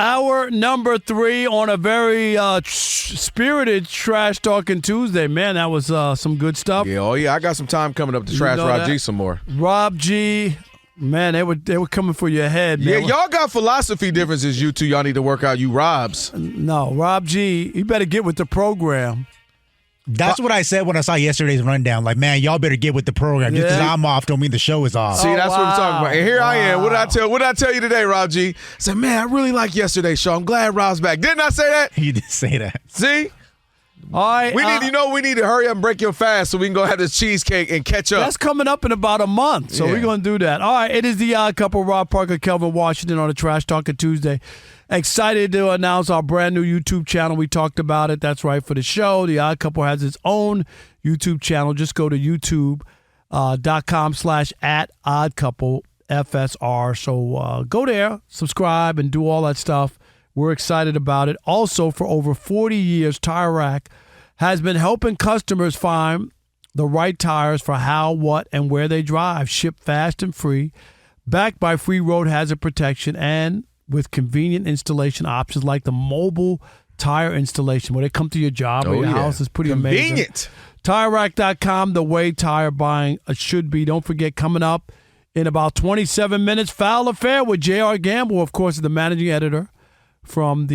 Hour number 3 on a very spirited Trash Talking Tuesday. Man, that was some good stuff. Yeah, I got some time coming up to trash Rob G some more. Rob G, man, they were coming for your head, man. Yeah, y'all got philosophy differences, you two. Y'all need to work out, you Robs. No, Rob G, you better get with the program. That's what I said when I saw yesterday's rundown. Like, man, y'all better get with the program. Just because I'm off don't mean the show is off. See, that's what we're talking about. And here I am. What did I tell you today, Rob G? I said, man, I really like yesterday's show. I'm glad Rob's back. Didn't I say that? You did say that. See? All right. We need to hurry up and break your fast so we can go have this cheesecake and catch up. That's coming up in about a month, so we're going to do that. All right, it is the Odd Couple, Rob Parker, Kelvin Washington on a Trash Talking Tuesday. Excited to announce our brand new YouTube channel. We talked about it. That's right, for the show. The Odd Couple has its own YouTube channel. Just go to youtube.com/@oddcouplefsr. So go there, subscribe, and do all that stuff. We're excited about it. Also, for over 40 years, Tire Rack has been helping customers find the right tires for how, what, and where they drive. Shipped fast and free, backed by free road hazard protection, and with convenient installation options like the mobile tire installation where they come to your job or your house. Is pretty amazing. Convenient. TireRack.com, the way tire buying should be. Don't forget, coming up in about 27 minutes, Foul Affair with J.R. Gamble, of course, the managing editor from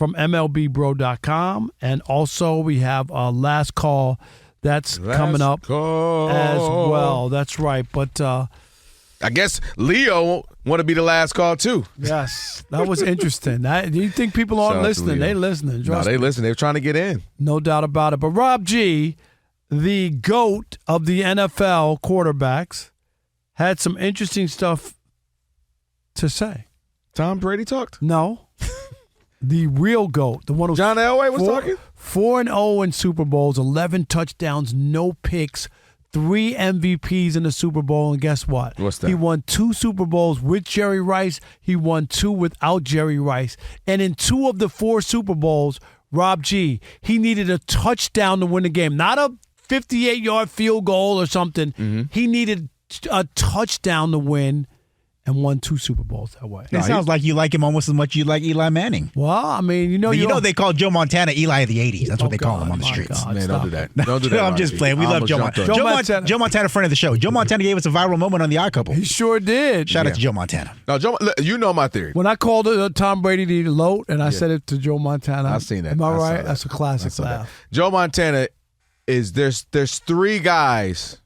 MLBBro.com. And also we have a Last Call that's coming up as well. That's right. But I guess Leo want to be the last call, too. Yes, that was interesting. Do you think people aren't listening? They listening. No, they listen. They're trying to get in. No doubt about it. But Rob G, the GOAT of the NFL quarterbacks, had some interesting stuff to say. Tom Brady talked? No. The real GOAT. The one who John Elway was talking? 4-0 in Super Bowls, 11 touchdowns, no picks, 3 MVPs in the Super Bowl, and guess what? What's that? He won 2 Super Bowls with Jerry Rice. He won 2 without Jerry Rice. And in 2 of the 4 Super Bowls, Rob G, he needed a touchdown to win the game. Not a 58-yard field goal or something. Mm-hmm. He needed a touchdown to win and won 2 Super Bowls that way. It sounds like you like him almost as much as you like Eli Manning. Well, I mean, you know they call Joe Montana Eli of the 80s. That's what they call him on the streets. Man, don't do that. Don't do that. I'm just playing. We love Joe Montana. Joe Montana, friend of the show. Joe Montana gave us a viral moment on the Odd Couple. He sure did. Shout out to Joe Montana. No, Joe, you know my theory. When I called Tom Brady the load, and I said it to Joe Montana. I've seen that. Am I right? That's a classic laugh. Joe Montana is there's 3 guys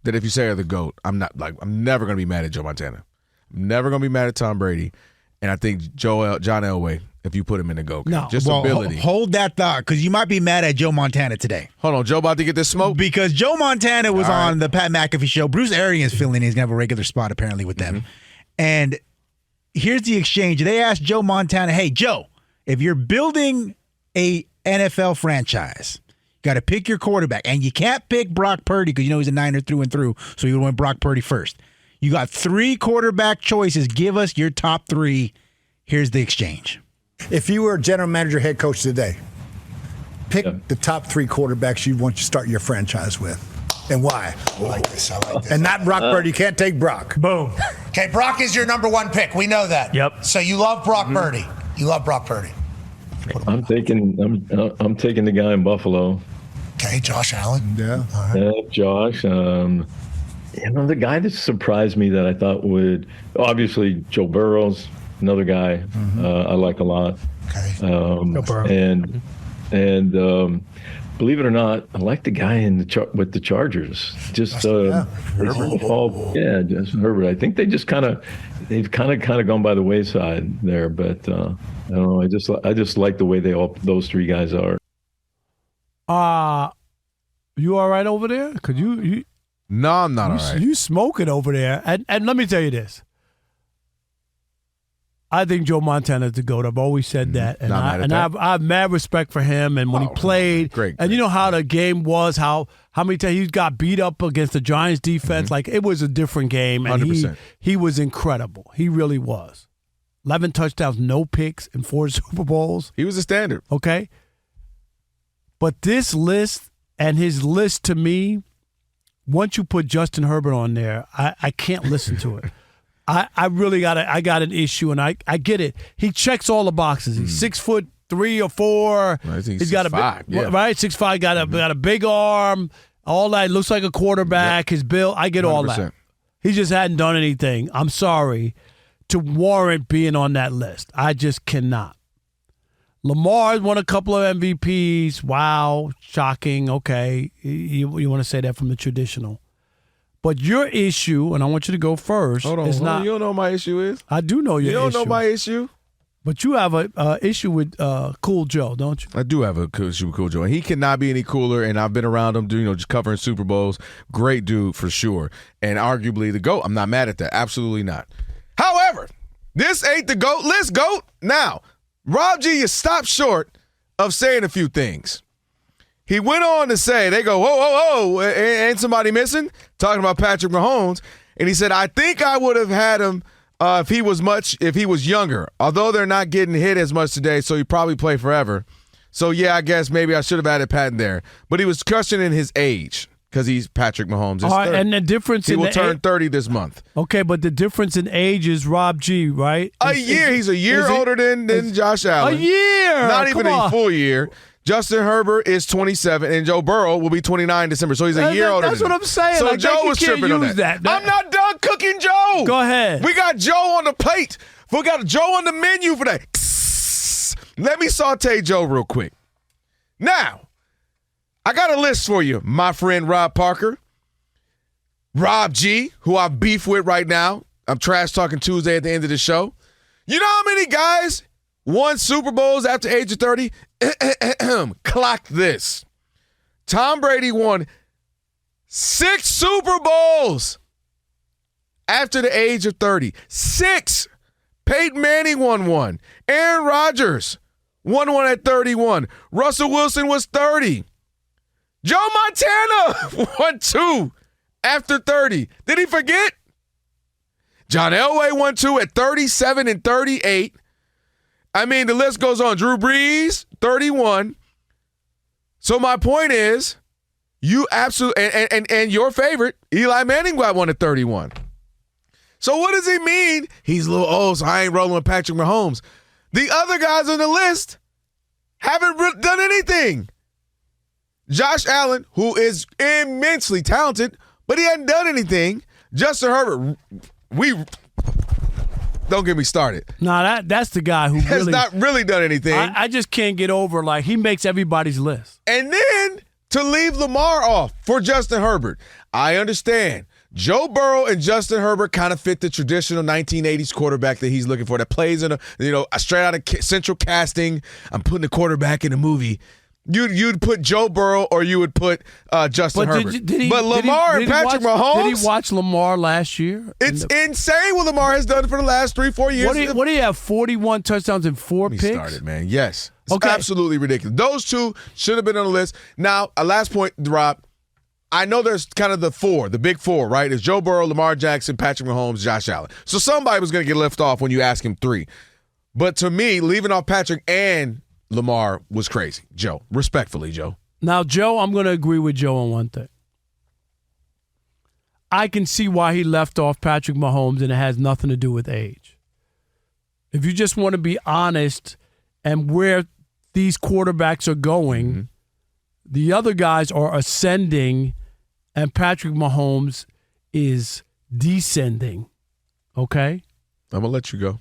that if you say are the GOAT, I'm never gonna be mad at Joe Montana. I'm never gonna be mad at Tom Brady, and I think John Elway, if you put him in the GOAT, ability. Hold that thought, because you might be mad at Joe Montana today. Hold on, Joe about to get this smoke because Joe Montana was on the Pat McAfee Show. Bruce Arians filling in. He's gonna have a regular spot apparently with them, and here's the exchange. They asked Joe Montana, "Hey Joe, if you're building a NFL franchise, got to pick your quarterback, and you can't pick Brock Purdy because you know he's a Niner through and through, so you would want Brock Purdy first. You got 3 quarterback choices. Give us your top 3. Here's the exchange. If you were general manager, head coach today, pick the top 3 quarterbacks you'd want to start your franchise with, and why? I like this. And not Brock Purdy. You can't take Brock. Boom. Okay, Brock is your number 1 pick. We know that. Yep. So you love Brock Purdy. You love Brock Purdy. I'm taking the guy in Buffalo. Okay, Josh Allen. Yeah. All right. Yeah, Josh. The guy that surprised me that I thought would, obviously, Joe Burrow's another guy I like a lot. Okay. And believe it or not, I like the guy with the Chargers. Just Justin Herbert. I think they've kind of gone by the wayside there, but I don't know. I just like the way those 3 guys are. You all right over there? Could you? No, I'm not all right. You smoking over there. And let me tell you this. I think Joe Montana is the GOAT. I've always said that. And I have mad respect for him. And when he played, great. And you know how the game was, how many times he got beat up against the Giants defense. Like, it was a different game. And 100%. he was incredible. He really was. 11 touchdowns, no picks in 4 Super Bowls. He was a standard. Okay. But this list and his list to me, once you put Justin Herbert on there, I can't listen to it. I really got an issue, and I get it. He checks all the boxes. He's 6'3" or 4". I think he's got 6'5", yeah. right 6'5". Got a big arm. All that looks like a quarterback. His build, I get 100%. All that. He just hadn't done anything. I'm sorry to warrant being on that list. I just cannot. Lamar's won a couple of MVPs. Wow, shocking. Okay, you want to say that from the traditional. But your issue, and I want you to go first, hold on. You don't know what my issue is? I do know your issue. You don't know my issue? But you have a issue with Cool Joe, don't you? I do have a issue with Cool Joe. And he cannot be any cooler, and I've been around him, just covering Super Bowls. Great dude for sure. And arguably the GOAT. I'm not mad at that. Absolutely not. However, this ain't the GOAT list, GOAT. Now, Rob G, you stopped short of saying a few things. He went on to say, they go, whoa, ain't somebody missing? Talking about Patrick Mahomes. And he said, I think I would have had him if he was younger. Although they're not getting hit as much today, so he probably play forever. So, yeah, I guess maybe I should have added Pat in there. But he was questioning his age because he's Patrick Mahomes. All right, and the difference he will turn 30 this month. Okay, but the difference in age is Rob G, right? He's a year older than Josh Allen. A year! Not even a full year. Justin Herbert is 27, and Joe Burrow will be 29 in December, so he's a year older. That's what I'm saying. So Joe was tripping on that. I'm not done cooking Joe. Go ahead. We got Joe on the plate. We got Joe on the menu for that. Let me saute Joe real quick. Now, I got a list for you, my friend Rob Parker. Rob G, who I beef with right now. I'm trash talking Tuesday at the end of the show. You know how many guys won Super Bowls after age of 30? Clock this. Tom Brady won 6 Super Bowls after the age of 30. 6. Peyton Manning won 1. Aaron Rodgers won 1 at 31. Russell Wilson was 30. Joe Montana won 2 after 30. Did he forget? John Elway won 2 at 37 and 38. I mean, the list goes on. Drew Brees, 31. So my point is, you absolutely and your favorite, Eli Manning, got 1 at 31. So what does he mean? He's a little old, so I ain't rolling with Patrick Mahomes. The other guys on the list haven't done anything. Josh Allen, who is immensely talented, but he hadn't done anything. Justin Herbert, don't get me started. No, that's the guy who has not really done anything. I just can't get over, like, he makes everybody's list. And then to leave Lamar off for Justin Herbert. I understand. Joe Burrow and Justin Herbert kind of fit the traditional 1980s quarterback that he's looking for, that plays in a straight out of central casting. I'm putting a quarterback in a movie. You'd put Joe Burrow or you would put Justin Herbert. But Lamar and Patrick Mahomes. Did he watch Lamar last year? It's insane what Lamar has done for the last 3-4 years. What do you have, 41 touchdowns and 4 picks? Started, man. Yes. It's absolutely ridiculous. Those two should have been on the list. Now, a last point, Rob. I know there's kind of the big four, right? It's Joe Burrow, Lamar Jackson, Patrick Mahomes, Josh Allen. So somebody was going to get left off when you ask him 3. But to me, leaving off Patrick and Lamar was crazy. Joe, respectfully, Joe. Now, Joe, I'm going to agree with Joe on one thing. I can see why he left off Patrick Mahomes, and it has nothing to do with age. If you just want to be honest and where these quarterbacks are going, the other guys are ascending, and Patrick Mahomes is descending. Okay? I'm going to let you go.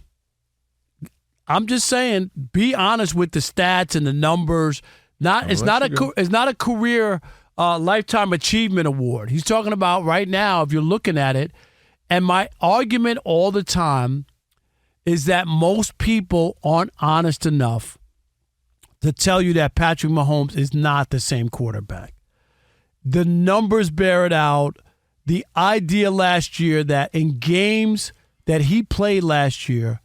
I'm just saying, be honest with the stats and the numbers. It's not a career lifetime achievement award. He's talking about right now, if you're looking at it. And my argument all the time is that most people aren't honest enough to tell you that Patrick Mahomes is not the same quarterback. The numbers bear it out. The idea last year that in games that he played last year,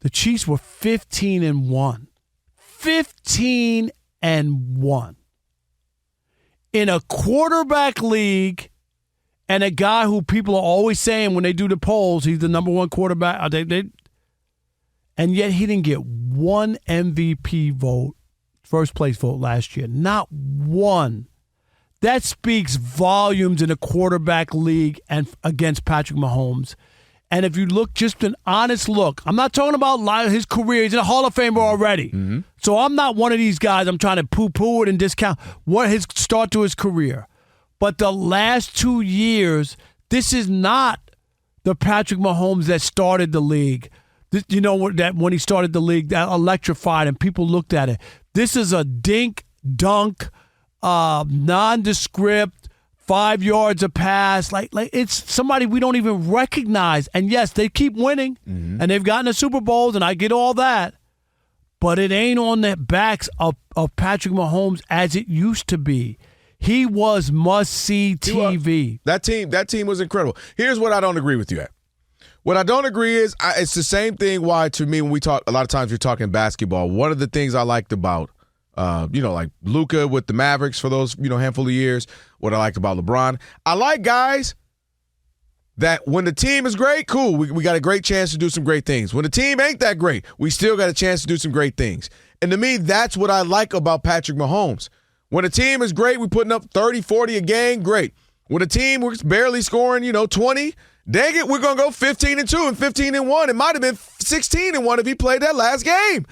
the Chiefs were 15-1. 15-1. In a quarterback league, and a guy who people are always saying when they do the polls, he's the number 1 quarterback. And yet he didn't get 1 MVP vote, first place vote last year. Not 1. That speaks volumes in a quarterback league and against Patrick Mahomes. And if you look, just an honest look, I'm not talking about his career. He's in a Hall of Famer already. So I'm not one of these guys. I'm trying to poo-poo it and discount what his start to his career. But the last 2 years, this is not the Patrick Mahomes that started the league. You know that when he started the league, that electrified and people looked at it. This is a dink, dunk, nondescript, 5 yards a pass. Like it's somebody we don't even recognize. And yes, they keep winning, and they've gotten the Super Bowls, and I get all that. But it ain't on the backs of Patrick Mahomes as it used to be. He was must-see TV. That team was incredible. Here's what I don't agree with you at. What I don't agree is it's the same thing why, to me, when we talk, a lot of times we're talking basketball, one of the things I liked about, like Luka with the Mavericks for those, handful of years, what I liked about LeBron. I like guys that when the team is great, cool, we got a great chance to do some great things. When the team ain't that great, we still got a chance to do some great things. And to me, that's what I like about Patrick Mahomes. When a team is great, we're putting up 30, 40 a game, great. When a team was barely scoring, 20, dang it, we're going to go 15-2 and 15-1. It might have been 16-1 if he played that last game.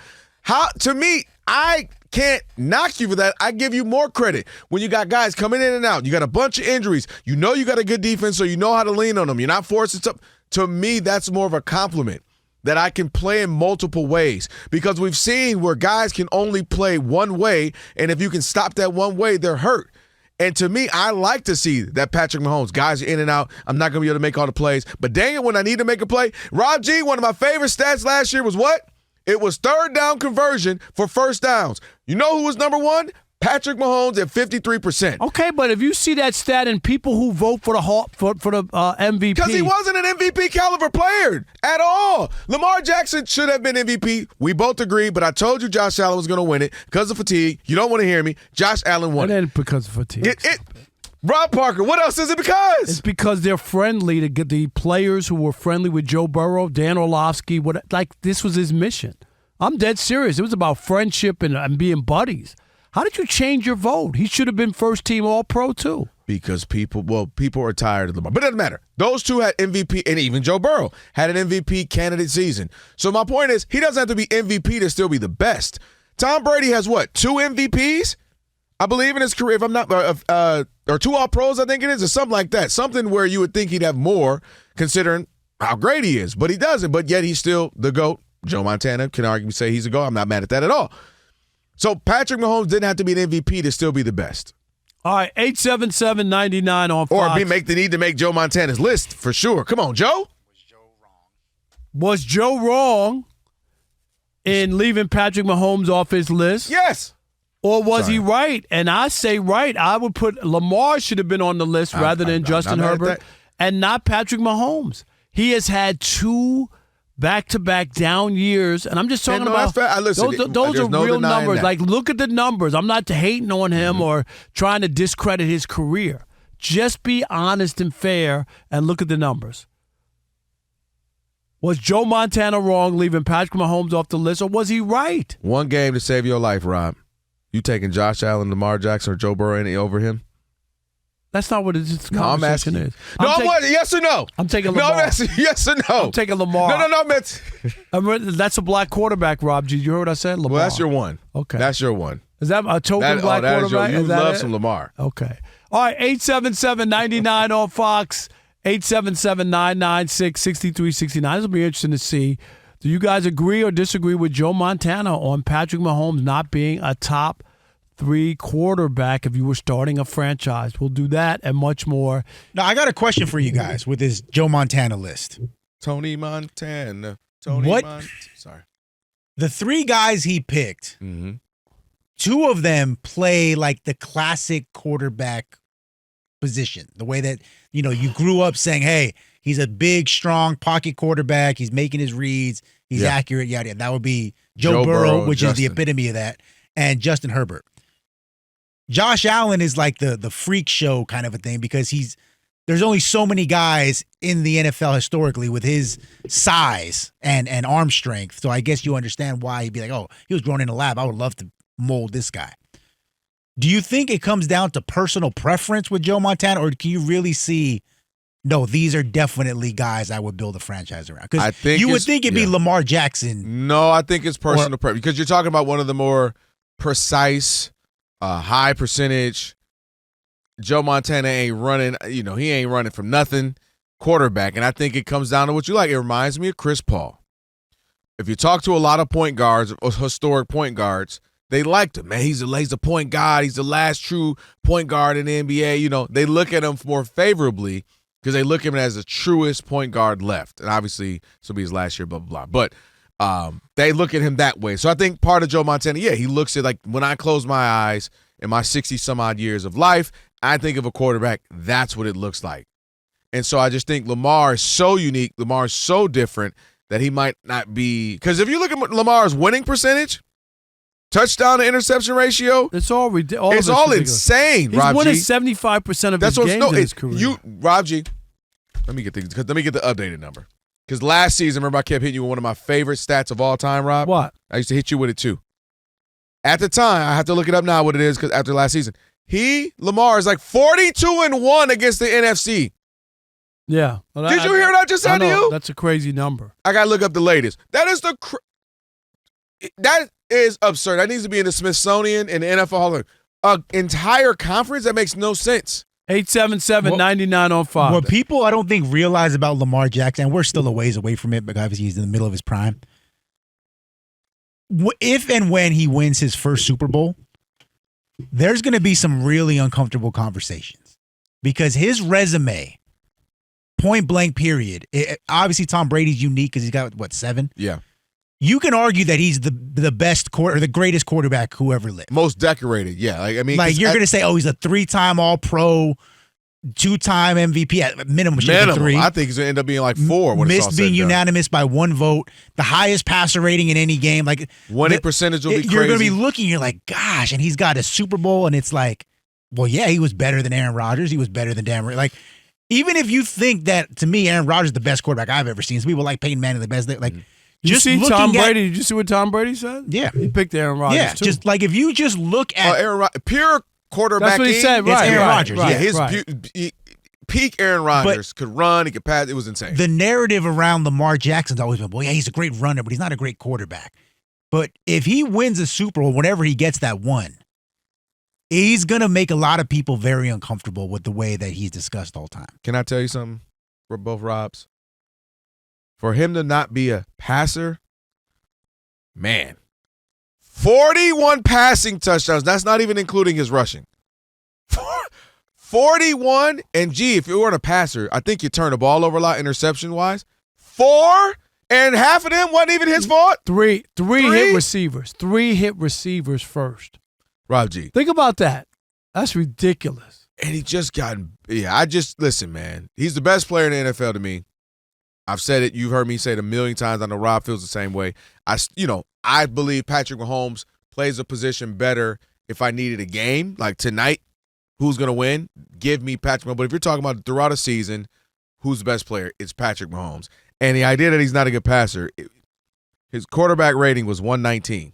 To me, I can't knock you for that. I give you more credit when you got guys coming in and out. You got a bunch of injuries. You got a good defense, so you know how to lean on them. You're not forcing stuff. To me, that's more of a compliment that I can play in multiple ways, because we've seen where guys can only play one way, and if you can stop that one way, they're hurt. And to me, I like to see that Patrick Mahomes, guys are in and out. I'm not going to be able to make all the plays, but dang it, when I need to make a play, Rob G, one of my favorite stats last year was what? It was third down conversion for first downs. You know who was number one? Patrick Mahomes at 53%. Okay, but if you see that stat in people who vote for the MVP. Because he wasn't an MVP caliber player at all. Lamar Jackson should have been MVP. We both agree, but I told you Josh Allen was going to win it because of fatigue. You don't want to hear me. Josh Allen won it. It ain't because of fatigue. Rob Parker, what else is it because? It's because they're friendly to get the players who were friendly with Joe Burrow, Dan Orlovsky. This was his mission. I'm dead serious. It was about friendship and being buddies. How did you change your vote? He should have been first team All-Pro too. Because people are tired of Lamar. But it doesn't matter. Those two had MVP, and even Joe Burrow had an MVP candidate season. So my point is, he doesn't have to be MVP to still be the best. Tom Brady has what, 2 MVPs? I believe in his career, if I'm not, or 2 All-Pros, I think it is, or something like that. Something where you would think he'd have more considering how great he is. But he doesn't, but yet he's still the GOAT. Joe Montana can arguably say he's a GOAT. I'm not mad at that at all. So Patrick Mahomes didn't have to be an MVP to still be the best. All right, 877-99 on Fox. Or make the need to make Joe Montana's list for sure. Come on, Joe. Was Joe wrong in leaving Patrick Mahomes off his list? Yes. Or was he right? And I say right. I would put Lamar should have been on the list rather than Justin Herbert and not Patrick Mahomes. He has had 2 back-to-back down years, and I'm just talking about those are real numbers. That. Like, look at the numbers. I'm not hating on him or trying to discredit his career. Just be honest and fair and look at the numbers. Was Joe Montana wrong leaving Patrick Mahomes off the list, or was he right? One game to save your life, Rob. You taking Josh Allen, Lamar Jackson, or Joe Burrow over him? That's not what this conversation is. Yes or no? I'm taking Lamar. No, I'm asking yes or no. I'm taking Lamar. No. That's a black quarterback, Rob G. You heard what I said? Lamar. Well, that's your one. Okay. That's your one. Is that a token black quarterback? You love some Lamar. Okay. All right, 877-99 on Fox, 877-996-6369. This will be interesting to see. Do you guys agree or disagree with Joe Montana on Patrick Mahomes not being a top 3 quarterback if you were starting a franchise? We'll do that and much more. Now, I got a question for you guys with this Joe Montana list. Tony Montana. Sorry. The 3 guys he picked, 2 of them play like the classic quarterback position. The way that, you grew up saying, hey, he's a big, strong pocket quarterback. He's making his reads. He's accurate, yada, yada. That would be Joe Burrow, which is the epitome of that, and Justin Herbert. Josh Allen is like the freak show kind of a thing because there's only so many guys in the NFL historically with his size and arm strength. So I guess you understand why he'd be like, oh, he was grown in a lab. I would love to mold this guy. Do you think it comes down to personal preference with Joe Montana, or can you really see no, these are definitely guys I would build a franchise around. I Because think you would it's- think it'd be yeah. Lamar Jackson. No, I think it's personal preference because you're talking about one of the more precise, high percentage. Joe Montana ain't running, he ain't running from nothing quarterback. And I think it comes down to what you like. It reminds me of Chris Paul. If you talk to a lot of point guards, historic point guards, they liked him. Man, he's a point guard. He's the last true point guard in the NBA. They look at him more favorably because they look at him as the truest point guard left. And obviously, this will be his last year, blah, blah, blah. But they look at him that way. So I think part of Joe Montana, he looks at, like, when I close my eyes in my 60-some-odd years of life, I think of a quarterback, that's what it looks like. And so I just think Lamar is so unique, Lamar is so different that he might not be – because if you look at Lamar's winning percentage, touchdown to interception ratio, It's all ridiculous. it's all insane, He's Rob winning G. 75% of That's his what games in his career. Rob G. Let me get the updated number. Because last season, remember I kept hitting you with one of my favorite stats of all time, Rob? What? I used to hit you with it too. At the time, I have to look it up now what it is because after last season, Lamar is like 42-1 against the NFC. Yeah. Well, Did you hear what I just said to you? That's a crazy number. I gotta look up the latest. That is absurd. That needs to be in the Smithsonian and the NFL Hall of Fame. An entire conference? That makes no sense. 877-9905. What people I don't think realize about Lamar Jackson, and we're still a ways away from it, but obviously he's in the middle of his prime. If and when he wins his first Super Bowl, there's going to be some really uncomfortable conversations because his resume, point blank period, obviously Tom Brady's unique because he's got, 7? Yeah. You can argue that he's the best or the greatest quarterback who ever lived. Most decorated, yeah. You're going to say, he's a 3-time All-Pro, 2-time MVP at minimum. Minimum. 3. I think he's going to end up being like 4 when it's all Missed said being and done. unanimous by 1 vote, the highest passer rating in any game. Winning percentage will be crazy. You're going to be looking, you're like, gosh, and he's got a Super Bowl, and it's like, well, yeah, he was better than Aaron Rodgers. He was better than Dan. Even if you think that, to me, Aaron Rodgers is the best quarterback I've ever seen. Some people like Peyton Manning the best. Did you see Tom Brady? Did you see what Tom Brady said? Yeah. He picked Aaron Rodgers, too. Just if you just look at pure quarterback. That's what he said, right. It's Aaron Rodgers. Right, yeah, his peak Aaron Rodgers could run, he could pass. It was insane. The narrative around Lamar Jackson's always been, well, yeah, he's a great runner, but he's not a great quarterback. But if he wins a Super Bowl, whenever he gets that one, he's going to make a lot of people very uncomfortable with the way that he's discussed all the time. Can I tell you something? We're both Robs. For him to not be a passer, man, 41 passing touchdowns. That's not even including his rushing. 41, and if you weren't a passer, I think you turned the ball over a lot interception-wise. 4, and half of them wasn't even his fault. Three hit receivers. 3 hit receivers first. Rob G. Think about that. That's ridiculous. And he just listen, man. He's the best player in the NFL to me. I've said it. You've heard me say it a million times. I know Rob feels the same way. I believe Patrick Mahomes plays a position better if I needed a game. Like tonight, who's going to win? Give me Patrick Mahomes. But if you're talking about throughout a season, who's the best player? It's Patrick Mahomes. And the idea that he's not a good passer, his quarterback rating was 119.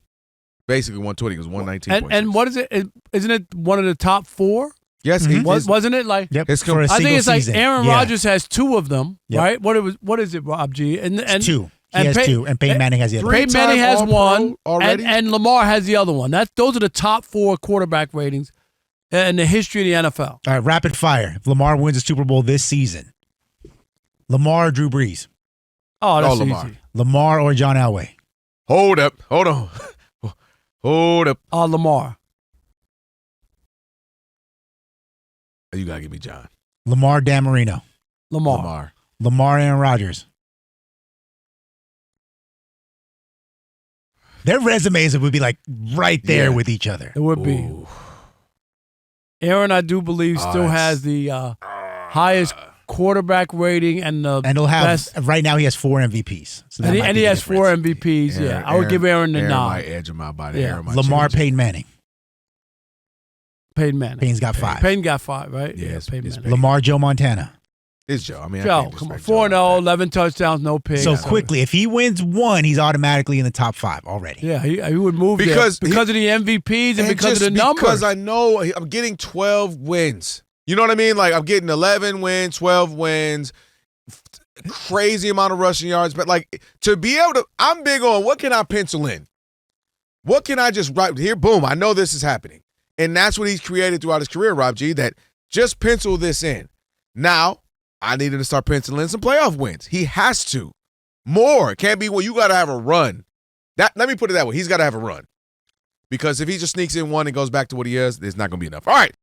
Basically 120. It was 119. And what is it? Isn't it one of the top 4? Yes, wasn't it like? Yep. For a I think it's season. like Aaron Rodgers has 2 of them, Yep. right? What is it, Rob G? And 2. He has 2, and Peyton Manning has the other. Peyton Manning has All-Pro 1, already? and Lamar has the other one. Those are the top 4 quarterback ratings in the history of the NFL. All right, rapid fire. If Lamar wins a Super Bowl this season, Lamar or Drew Brees? Oh, that's Lamar. easy. Lamar or John Elway? Hold up. Hold on. Hold up. Lamar. You got to give me John. Lamar, Dan Marino? Lamar. Lamar, Aaron Rodgers? Their resumes would be like right there with each other. It would be. Ooh. Aaron, I do believe, still has the highest quarterback rating and the he'll have best. right now. He has 4 MVPs, so that might And be he the has 4 difference. MVPs. I would give Aaron the nod. might edge him out by the Yeah. Aaron might Lamar, change it. Peyton Manning. Peyton Manning. Payne's got 5. Peyton got 5, right? Yeah, Peyton it's Manning. Lamar, Joe Montana. It's Joe. I mean, I Joe, can't come on. disrespect Joe 4-0, like that. 11 touchdowns, no picks. So quickly, if he wins 1, he's automatically in the top 5 already. Yeah, he would move Because because of the MVPs and because of the numbers. Because I know I'm getting 12 wins. You know what I mean? Like, I'm getting 11 wins, 12 wins, crazy amount of rushing yards. But, like, to be able to – I'm big on what can I pencil in? What can I just write here? Boom, I know this is happening. And that's what he's created throughout his career, Rob G, that just pencil this in. Now, I need him to start penciling in some playoff wins. He has to. More. It can't be, well, you got to have a run. Let me put it that way. He's got to have a run. Because if he just sneaks in one and goes back to what he is, it's not going to be enough. All right.